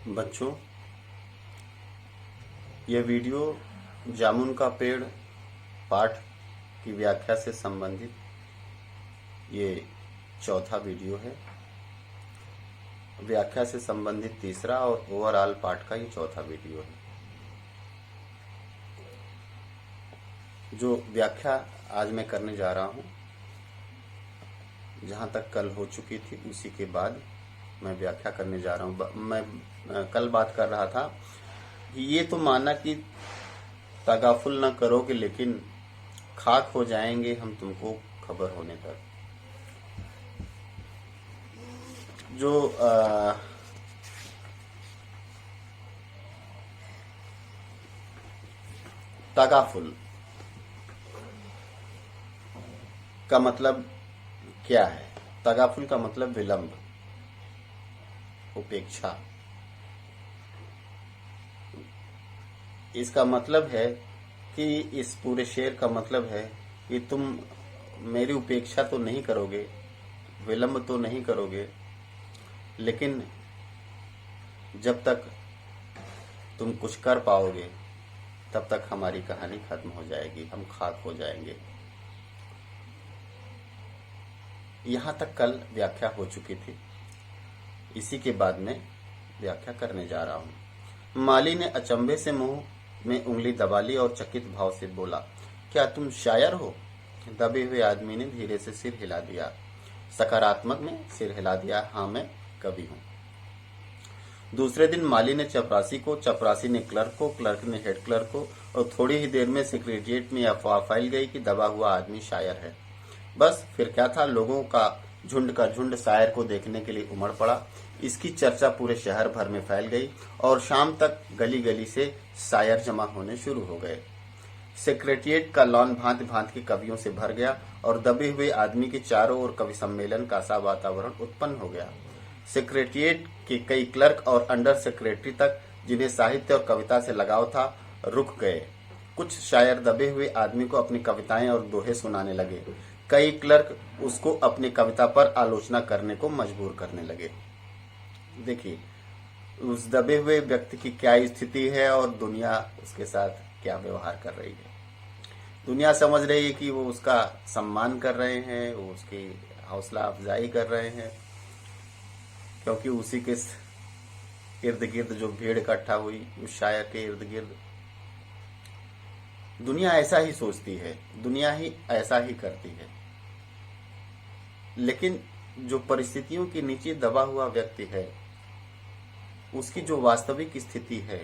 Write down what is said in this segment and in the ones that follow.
बच्चों, यह वीडियो जामुन का पेड़ पाठ की व्याख्या से संबंधित ये चौथा वीडियो है। व्याख्या से संबंधित तीसरा और ओवरऑल पाठ का ये चौथा वीडियो है। जो व्याख्या आज मैं करने जा रहा हूँ, जहाँ तक कल हो चुकी थी उसी के बाद मैं व्याख्या करने जा रहा हूँ। मैं कल बात कर रहा था कि ये तो माना कि तगाफुल ना करोगे, लेकिन खाक हो जाएंगे हम तुमको खबर होने तक। जो तगाफुल का मतलब क्या है? तगाफुल का मतलब विलंब, उपेक्षा। इसका मतलब है कि इस पूरे शेर का मतलब है कि तुम मेरी उपेक्षा तो नहीं करोगे, विलंब तो नहीं करोगे, लेकिन जब तक तुम कुछ कर पाओगे तब तक हमारी कहानी खत्म हो जाएगी, हम खाक हो जाएंगे। यहां तक कल व्याख्या हो चुकी थी, इसी के बाद में व्याख्या करने जा रहा हूं। माली ने अचंभे से मुंह में उंगली दबा ली और चकित भाव से बोला, क्या तुम शायर हो? दबे हुए आदमी ने धीरे से सिर हिला दिया, सकारात्मक में सिर हिला दिया। हाँ, मैं कवि हूं। दूसरे दिन माली ने चपरासी को, चपरासी ने क्लर्क को, क्लर्क ने हेड क्लर्क को, और थोड़ी ही देर में सेक्रेटरिएट में अफवाह फैल गई कि दबा हुआ आदमी शायर है। बस फिर क्या था, लोगों का झुंड शायर को देखने के लिए उमड़ पड़ा। इसकी चर्चा पूरे शहर भर में फैल गई और शाम तक गली गली से शायर जमा होने शुरू हो गए। सेक्रेटरिएट का लॉन भांति भांति के कवियों से भर गया और दबे हुए आदमी के चारों ओर कवि सम्मेलन का सा वातावरण उत्पन्न हो गया। सेक्रेटरिएट के कई क्लर्क और अंडर सेक्रेटरी तक, जिन्हें साहित्य और कविता से लगाव था, रुक गए। कुछ शायर दबे हुए आदमी को अपनी कविताएं और दोहे सुनाने लगे। कई क्लर्क उसको अपनी कविता पर आलोचना करने को मजबूर करने लगे। देखिए, उस दबे हुए व्यक्ति की क्या स्थिति है और दुनिया उसके साथ क्या व्यवहार कर रही है। दुनिया समझ रही है कि वो उसका सम्मान कर रहे हैं, वो उसकी हौसला अफजाई कर रहे हैं, क्योंकि उसी के इर्द गिर्द जो भीड़ इकट्ठा हुई उस शायर के इर्द गिर्द। दुनिया ऐसा ही सोचती है, दुनिया ही ऐसा ही करती है। लेकिन जो परिस्थितियों के नीचे दबा हुआ व्यक्ति है, उसकी जो वास्तविक स्थिति है,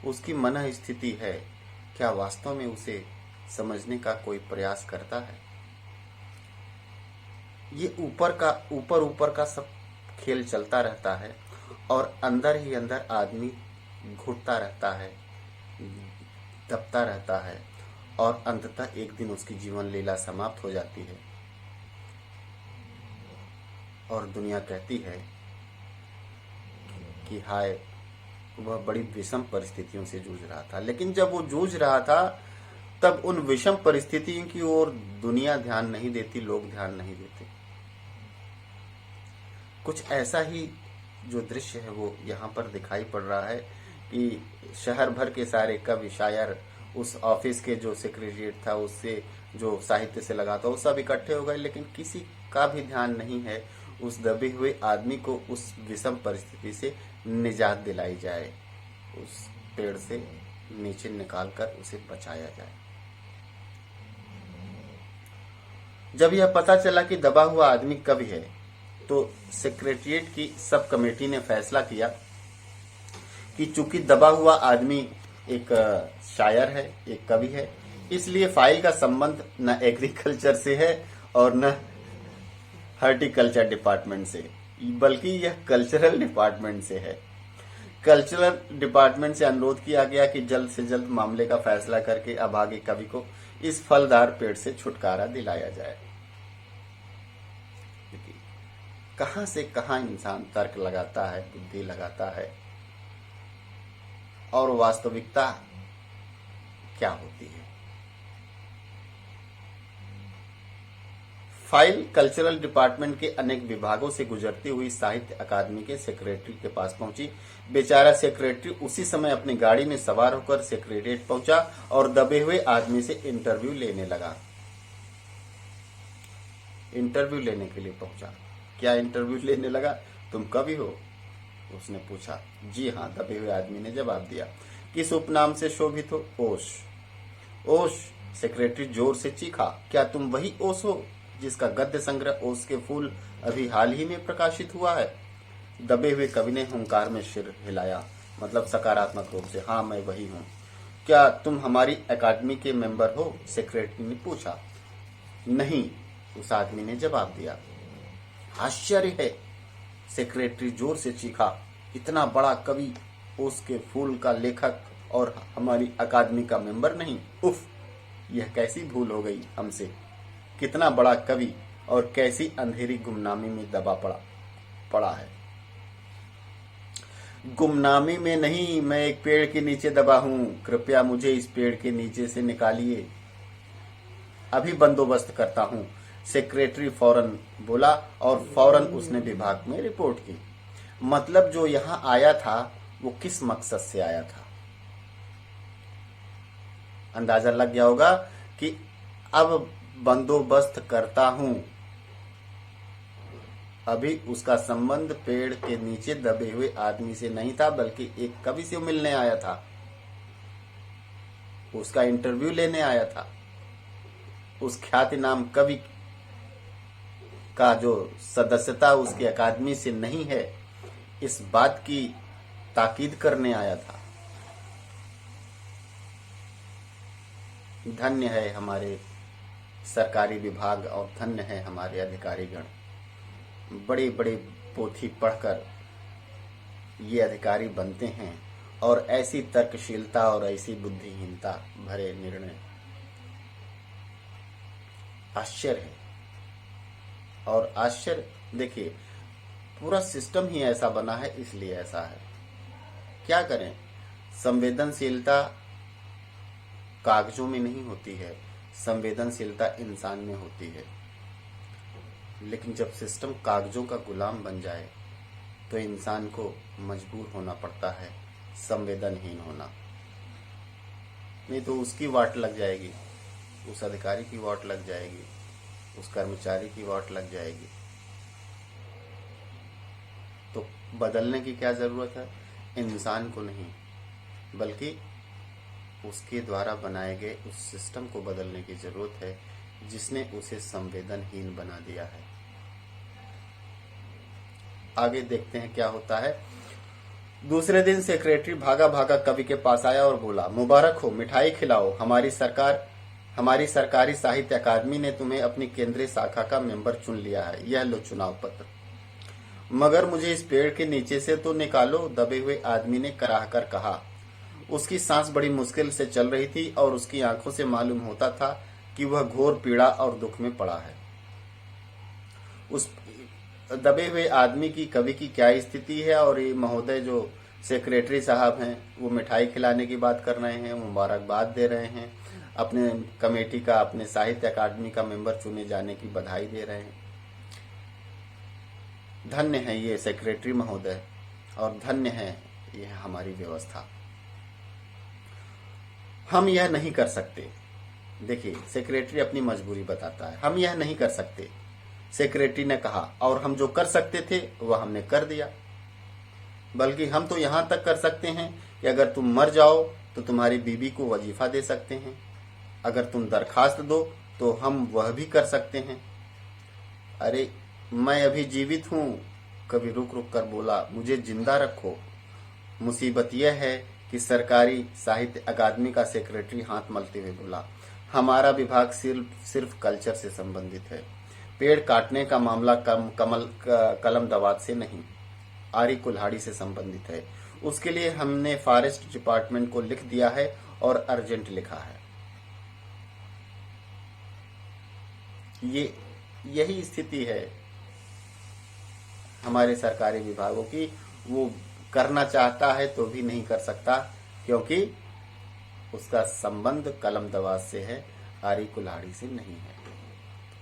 उसकी मन स्थिति है, क्या वास्तव में उसे समझने का कोई प्रयास करता है? ये ऊपर का सब खेल चलता रहता है और अंदर ही अंदर आदमी घुटता रहता है, दबता रहता है, और अंततः एक दिन उसकी जीवन लीला समाप्त हो जाती है और दुनिया कहती है कि हाय, वह बड़ी विषम परिस्थितियों से जूझ रहा था। लेकिन जब वो जूझ रहा था, तब उन विषम परिस्थितियों की ओर दुनिया ध्यान नहीं देती, लोग ध्यान नहीं देते। कुछ ऐसा ही जो दृश्य है वो यहाँ पर दिखाई पड़ रहा है कि शहर भर के सारे कवि, शायर, उस ऑफिस के जो सेक्रेटरिएट था, उससे जो साहित्य से लगा था, वो सब इकट्ठे हो गए, लेकिन किसी का भी ध्यान नहीं है उस दबे हुए आदमी को उस विषम परिस्थिति से निजात दिलाई जाए, उस पेड़ से नीचे निकालकर उसे बचाया जाए। जब यह पता चला कि दबा हुआ आदमी कवि है, तो सेक्रेटरिएट की सब कमेटी ने फैसला किया कि चूंकि दबा हुआ आदमी एक शायर है, एक कवि है, इसलिए फाइल का संबंध न एग्रीकल्चर से है और न हॉर्टिकल्चर डिपार्टमेंट से, बल्कि यह कल्चरल डिपार्टमेंट से है। कल्चरल डिपार्टमेंट से अनुरोध किया गया कि जल्द से जल्द मामले का फैसला करके अभागे कवि को इस फलदार पेड़ से छुटकारा दिलाया जाए। कहां से कहां इंसान तर्क लगाता है, बुद्धि लगाता है, और वास्तविकता क्या होती है। फाइल कल्चरल डिपार्टमेंट के अनेक विभागों से गुजरती हुई साहित्य अकादमी के सेक्रेटरी के पास पहुंची। बेचारा सेक्रेटरी उसी समय अपनी गाड़ी में सवार होकर सेक्रेटेरिएट पहुंचा और दबे हुए आदमी से इंटरव्यू लेने लगा। इंटरव्यू लेने के लिए पहुंचा। क्या इंटरव्यू लेने लगा? तुम कवि हो? उसने पूछा। जी हाँ, दबे हुए आदमी ने जवाब दिया। किस उपनाम से शोभित हो? ओश। ओश? सेक्रेटरी जोर से चीखा। क्या तुम वही ओश हो जिसका गद्य संग्रह ओश के फूल अभी हाल ही में प्रकाशित हुआ है? दबे हुए कवि ने हुंकार में सिर हिलाया, मतलब सकारात्मक रूप से। हाँ, मैं वही हूँ। क्या तुम हमारी अकादमी के मेंबर हो? सेक्रेटरी ने पूछा। नहीं, उस आदमी ने जवाब दिया। आश्चर्य है, सेक्रेटरी जोर से चीखा। इतना बड़ा कवि, ओश के फूल का लेखक, और हमारी अकादमी का मेंबर नहीं? उफ, यह कैसी भूल हो गई हमसे। कितना बड़ा कवि और कैसी अंधेरी गुमनामी में दबा पड़ा है। गुमनामी में नहीं, मैं एक पेड़ के नीचे दबा हूं। कृपया मुझे इस पेड़ के नीचे से निकालिए, अभी बंदोबस्त करता हूं। सेक्रेटरी फौरन बोला और फौरन उसने विभाग में रिपोर्ट की। मतलब जो यहां आया था वो किस मकसद से आया था? अंदाजा लग गया होगा कि अब बंदोबस्त करता हूं। अभी उसका संबंध पेड़ के नीचे दबे हुए आदमी से नहीं था, बल्कि एक कवि से मिलने आया था। उसका इंटरव्यू लेने आया था। उस ख्यातिनाम कवि का जो सदस्यता उसकी अकादमी से नहीं है, इस बात की ताकीद करने आया था। धन्य है हमारे सरकारी विभाग और धन्य है हमारे अधिकारीगण। बड़े बड़े पोथी पढ़कर ये अधिकारी बनते हैं और ऐसी तर्कशीलता और ऐसी बुद्धिहीनता भरे निर्णय। आश्चर्य है। और आश्चर्य देखिए, पूरा सिस्टम ही ऐसा बना है, इसलिए ऐसा है। क्या करें? संवेदनशीलता कागजों में नहीं होती है, संवेदनशीलता इंसान में होती है। लेकिन जब सिस्टम कागजों का गुलाम बन जाए तो इंसान को मजबूर होना पड़ता है संवेदनहीन होना। नहीं तो उसकी वाट लग जाएगी, उस अधिकारी की वाट लग जाएगी, उस कर्मचारी की वाट लग जाएगी। तो बदलने की क्या जरूरत है? इंसान को नहीं, बल्कि उसके द्वारा बनाए गए उस सिस्टम को बदलने की जरूरत है जिसने उसे संवेदनहीन बना दिया है। आगे देखते हैं क्या होता है। दूसरे दिन सेक्रेटरी भागा भागा कवि के पास आया और बोला, मुबारक हो, मिठाई खिलाओ। हमारी सरकारी साहित्य अकादमी ने तुम्हें अपनी केंद्रीय शाखा का मेंबर चुन लिया है। यह लो चुनाव पत्र। मगर मुझे इस पेड़ के नीचे से तो निकालो, दबे हुए आदमी ने कराह कर कहा। उसकी सांस बड़ी मुश्किल से चल रही थी और उसकी आंखों से मालूम होता था कि वह घोर पीड़ा और दुख में पड़ा है। उस दबे हुए आदमी की कवि की क्या स्थिति है, और ये महोदय जो सेक्रेटरी साहब हैं वो मिठाई खिलाने की बात कर रहे हैं, मुबारकबाद दे रहे हैं, अपने कमेटी का, अपने साहित्य अकादमी का मेंबर चुने जाने की बधाई दे रहे हैं। धन्य है ये सेक्रेटरी महोदय और धन्य है ये हमारी व्यवस्था। हम यह नहीं कर सकते। देखिए, सेक्रेटरी अपनी मजबूरी बताता है। हम यह नहीं कर सकते, सेक्रेटरी ने कहा, और हम जो कर सकते थे वह हमने कर दिया। बल्कि हम तो यहां तक कर सकते हैं कि अगर तुम मर जाओ तो तुम्हारी बीवी को वजीफा दे सकते हैं। अगर तुम दरखास्त दो तो हम वह भी कर सकते हैं। अरे, मैं अभी जीवित हूं, कभी रुक रुक कर बोला, मुझे जिंदा रखो। मुसीबत यह है कि सरकारी साहित्य अकादमी का सेक्रेटरी हाथ मलते हुए बोला, हमारा विभाग सिर्फ कल्चर से संबंधित है। पेड़ काटने का मामला कलम दवात से नहीं, आरी कुल्हाड़ी से संबंधित है। उसके लिए हमने फॉरेस्ट डिपार्टमेंट को लिख दिया है और अर्जेंट लिखा है। यही स्थिति है हमारे सरकारी विभागों की। वो करना चाहता है तो भी नहीं कर सकता, क्योंकि उसका संबंध कलम दवात से है, आरी कुल्हाड़ी से नहीं है।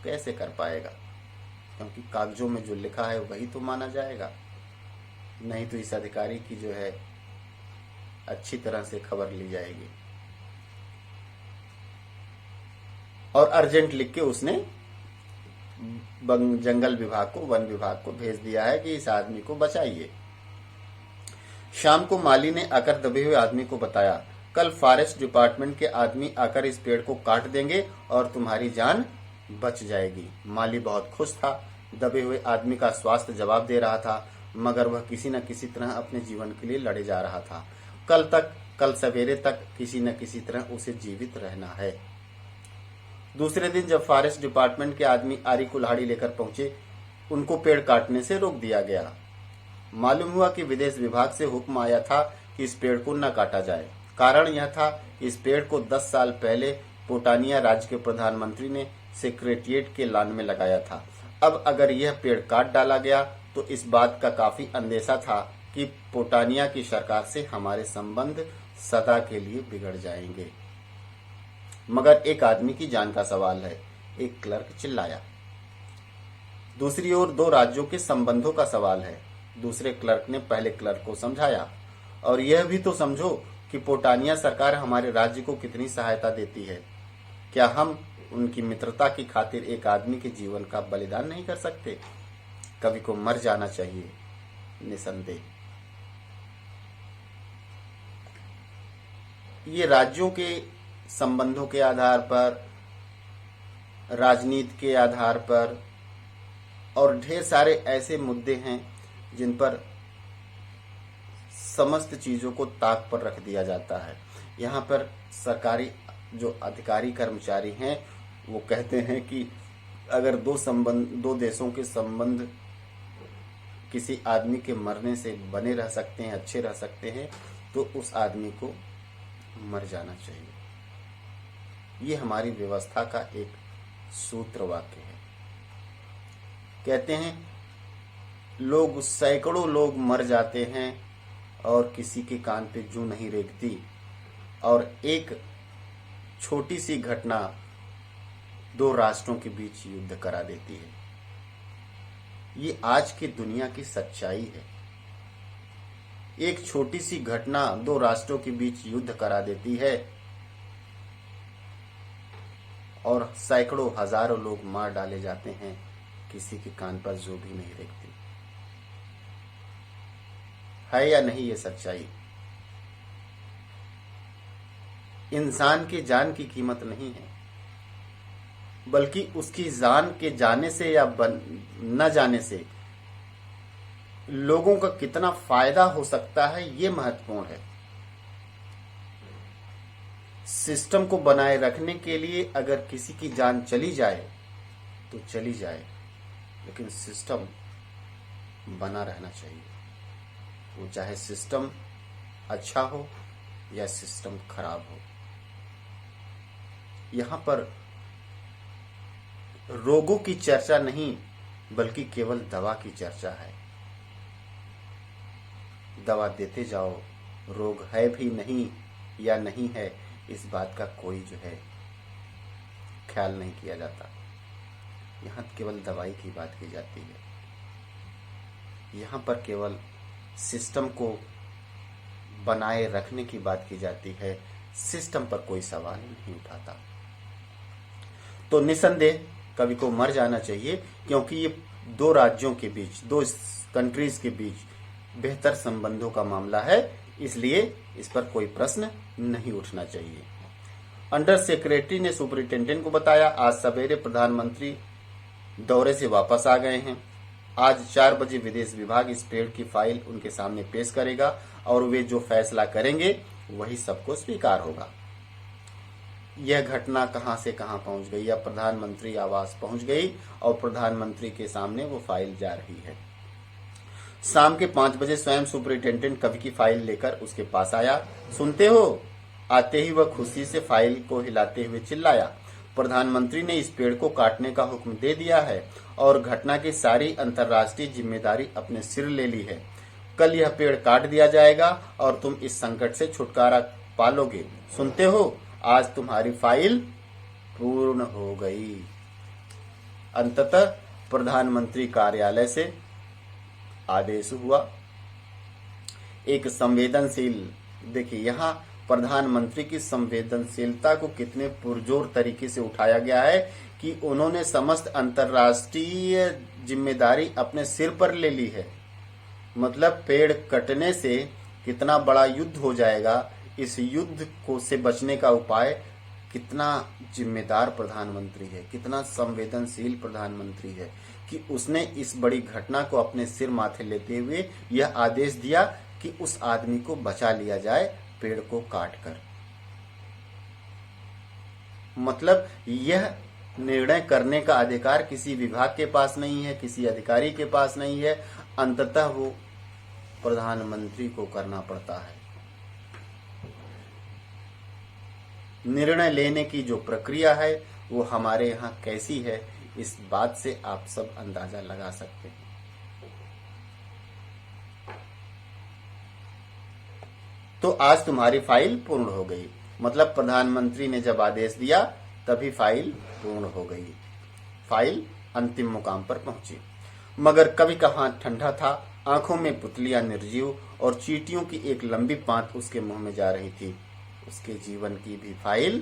कैसे कर पाएगा, क्योंकि कागजों में जो लिखा है वही तो माना जाएगा, नहीं तो इस अधिकारी की जो है अच्छी तरह से खबर ली जाएगी। और अर्जेंट लिख के उसने जंगल विभाग को, वन विभाग को भेज दिया है कि इस आदमी को बचाइए। शाम को माली ने आकर दबे हुए आदमी को बताया, कल फॉरेस्ट डिपार्टमेंट के आदमी आकर इस पेड़ को काट देंगे और तुम्हारी जान बच जाएगी। माली बहुत खुश था। दबे हुए आदमी का स्वास्थ्य जवाब दे रहा था, मगर वह किसी न किसी तरह अपने जीवन के लिए लड़े जा रहा था। कल सवेरे तक किसी न किसी तरह उसे जीवित रहना है। दूसरे दिन जब फॉरेस्ट डिपार्टमेंट के आदमी आरी कुल्हाड़ी लेकर पहुंचे, उनको पेड़ काटने से रोक दिया गया। मालूम हुआ कि विदेश विभाग से हुक्म आया था कि इस पेड़ को न काटा जाए। कारण यह था कि इस पेड़ को 10 साल पहले पोटानिया राज्य के प्रधानमंत्री ने सेक्रेटेरिएट के लॉन में लगाया था। अब अगर यह पेड़ काट डाला गया तो इस बात का काफी अंदेशा था कि पोटानिया की सरकार से हमारे संबंध सदा के लिए बिगड़ जाएंगे। मगर एक आदमी की जान का सवाल है, एक क्लर्क चिल्लाया। दूसरी ओर 2 राज्यों के संबंधों का सवाल है। दूसरे क्लर्क ने पहले क्लर्क को समझाया, और यह भी तो समझो कि पोटानिया सरकार हमारे राज्य को कितनी सहायता देती है। क्या हम उनकी मित्रता की खातिर एक आदमी के जीवन का बलिदान नहीं कर सकते? कवि को मर जाना चाहिए, निसंदेह। ये राज्यों के संबंधों के आधार पर, राजनीति के आधार पर और ढेर सारे ऐसे मुद्दे हैं जिन पर समस्त चीजों को ताक पर रख दिया जाता है। यहाँ पर सरकारी जो अधिकारी कर्मचारी हैं वो कहते हैं कि अगर दो देशों के संबंध किसी आदमी के मरने से बने रह सकते हैं, अच्छे रह सकते हैं, तो उस आदमी को मर जाना चाहिए। ये हमारी व्यवस्था का एक सूत्र वाक्य है। कहते हैं सैकड़ों लोग मर जाते हैं और किसी के कान पे जूं नहीं रेंगती, और एक छोटी सी घटना 2 राष्ट्रों के बीच युद्ध करा देती है। ये आज की दुनिया की सच्चाई है। एक छोटी सी घटना 2 राष्ट्रों के बीच युद्ध करा देती है और सैकड़ों हजारों लोग मार डाले जाते हैं, किसी के कान पर जू भी नहीं रेंगती। है या नहीं ये सच्चाई? इंसान की जान की कीमत नहीं है, बल्कि उसकी जान के जाने से या न जाने से लोगों का कितना फायदा हो सकता है, ये महत्वपूर्ण है। सिस्टम को बनाए रखने के लिए अगर किसी की जान चली जाए तो चली जाए, लेकिन सिस्टम बना रहना चाहिए। वो चाहे सिस्टम अच्छा हो या सिस्टम खराब हो। यहां पर रोगों की चर्चा नहीं, बल्कि केवल दवा की चर्चा है। दवा देते जाओ, रोग है भी नहीं या नहीं है, इस बात का कोई जो है ख्याल नहीं किया जाता। यहाँ केवल दवाई की बात की जाती है। यहाँ पर केवल सिस्टम को बनाए रखने की बात की जाती है, सिस्टम पर कोई सवाल नहीं उठाता। तो निसंदेह कवि को मर जाना चाहिए, क्योंकि ये 2 राज्यों के बीच, 2 कंट्रीज के बीच बेहतर संबंधों का मामला है, इसलिए इस पर कोई प्रश्न नहीं उठना चाहिए। अंडर सेक्रेटरी ने सुपरिटेंडेंट को बताया, आज सवेरे प्रधानमंत्री दौरे से वापस आ गए हैं। आज 4 बजे विदेश विभाग इस पेड़ की फाइल उनके सामने पेश करेगा और वे जो फैसला करेंगे वही सबको स्वीकार होगा। यह घटना कहां से कहां पहुंच गई, या प्रधानमंत्री आवास पहुंच गई और प्रधानमंत्री के सामने वो फाइल जा रही है। शाम के 5 बजे स्वयं सुपरिटेंडेंट कवि की फाइल लेकर उसके पास आया। सुनते हो? आते ही वह खुशी से फाइल को हिलाते हुए चिल्लाया, प्रधानमंत्री ने इस पेड़ को काटने का हुक्म दे दिया है और घटना की सारी अंतर्राष्ट्रीय जिम्मेदारी अपने सिर ले ली है। कल यह पेड़ काट दिया जाएगा और तुम इस संकट से छुटकारा पालोगे। सुनते हो? आज तुम्हारी फाइल पूर्ण हो गई। अंततः प्रधानमंत्री कार्यालय से आदेश हुआ। एक संवेदनशील, देखिए यहाँ प्रधानमंत्री की संवेदनशीलता को कितने पुरजोर तरीके से उठाया गया है कि उन्होंने समस्त अंतर्राष्ट्रीय जिम्मेदारी अपने सिर पर ले ली है। मतलब पेड़ कटने से कितना बड़ा युद्ध हो जाएगा, इस युद्ध को से बचने का उपाय, कितना जिम्मेदार प्रधानमंत्री है, कितना संवेदनशील प्रधानमंत्री है कि उसने इस बड़ी घटना को अपने सिर माथे लेते हुए यह आदेश दिया कि उस आदमी को बचा लिया जाए पेड़ को काटकर। मतलब यह निर्णय करने का अधिकार किसी विभाग के पास नहीं है, किसी अधिकारी के पास नहीं है, अंततः वो प्रधानमंत्री को करना पड़ता है। निर्णय लेने की जो प्रक्रिया है वो हमारे यहाँ कैसी है, इस बात से आप सब अंदाजा लगा सकते हैं। तो आज तुम्हारी फाइल पूर्ण हो गई। मतलब प्रधानमंत्री ने जब आदेश दिया तभी फाइल पूर्ण हो गई, फाइल अंतिम मुकाम पर पहुंची। मगर कवि का हाथ ठंडा था, आंखों में पुतलियां निर्जीव और चींटियों की एक लंबी पांत उसके मुंह में जा रही थी। उसके जीवन की भी फाइल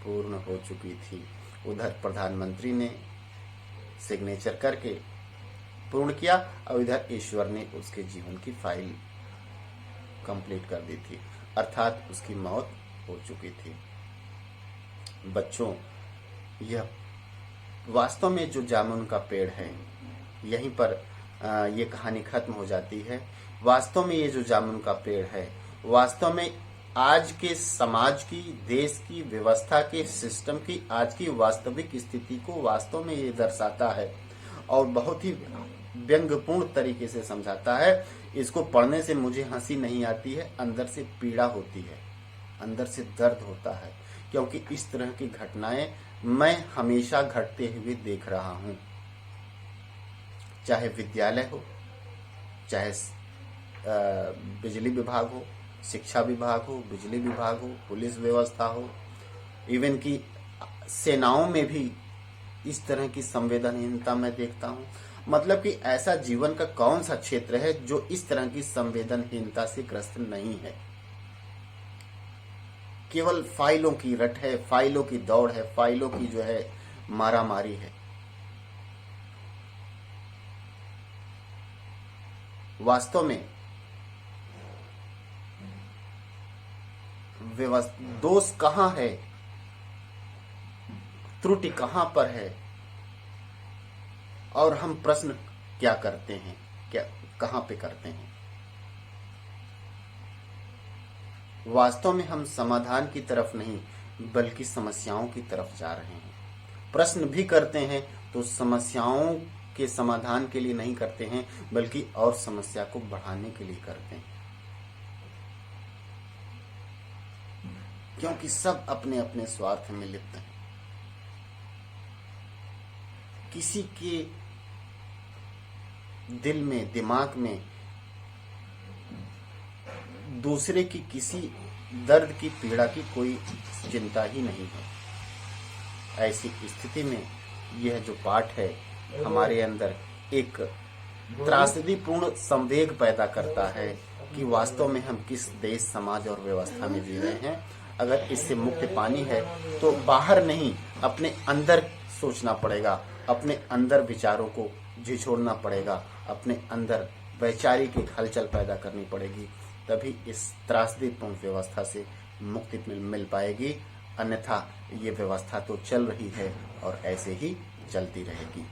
पूर्ण हो चुकी थी। उधर प्रधानमंत्री ने सिग्नेचर करके पूर्ण किया और इधर ईश्वर ने उसके जीवन की फाइल कंप्लीट कर दी थी, अर्थात उसकी मौत हो चुकी थी। बच्चों, यह वास्तव में जो जामुन का पेड़ है, यहीं पर ये कहानी खत्म हो जाती है। वास्तव में ये जो जामुन का पेड़ है, वास्तव में आज के समाज की, देश की व्यवस्था के, सिस्टम की आज की वास्तविक स्थिति को वास्तव में ये दर्शाता है और बहुत ही व्यंग्यपूर्ण तरीके से समझाता है। इसको पढ़ने से मुझे हंसी नहीं आती है, अंदर से पीड़ा होती है, अंदर से दर्द होता है, क्योंकि इस तरह की घटनाएं मैं हमेशा घटते हुए देख रहा हूं। चाहे विद्यालय हो, चाहे बिजली विभाग हो, शिक्षा विभाग हो, बिजली विभाग हो, पुलिस व्यवस्था हो, इवन की सेनाओं में भी इस तरह की संवेदनहीनता मैं देखता हूं। मतलब कि ऐसा जीवन का कौन सा क्षेत्र है जो इस तरह की संवेदनहीनता से ग्रस्त नहीं है। केवल फाइलों की रट है, फाइलों की दौड़ है, फाइलों की जो है मारामारी है। वास्तव में दोष कहां है, त्रुटि कहां पर है, और हम प्रश्न क्या करते हैं, क्या कहां पे करते हैं। वास्तव में हम समाधान की तरफ नहीं बल्कि समस्याओं की तरफ जा रहे हैं। प्रश्न भी करते हैं तो समस्याओं के समाधान के लिए नहीं करते हैं, बल्कि और समस्या को बढ़ाने के लिए करते हैं। क्योंकि सब अपने अपने स्वार्थ में लिप्त हैं। किसी के दिल में, दिमाग में दूसरे की किसी दर्द की, पीड़ा की कोई चिंता ही नहीं है। ऐसी स्थिति में यह जो पाठ है हमारे अंदर एक त्रासदीपूर्ण संवेग पैदा करता है कि वास्तव में हम किस देश, समाज और व्यवस्था में जी रहे हैं। अगर इससे मुक्ति पानी है तो बाहर नहीं, अपने अंदर सोचना पड़ेगा, अपने अंदर विचारों को झिझोड़ना पड़ेगा, अपने अंदर वैचारिक एक हलचल पैदा करनी पड़ेगी, तभी इस त्रासदीपूर्ण व्यवस्था से मुक्ति मिल पाएगी। अन्यथा ये व्यवस्था तो चल रही है और ऐसे ही चलती रहेगी।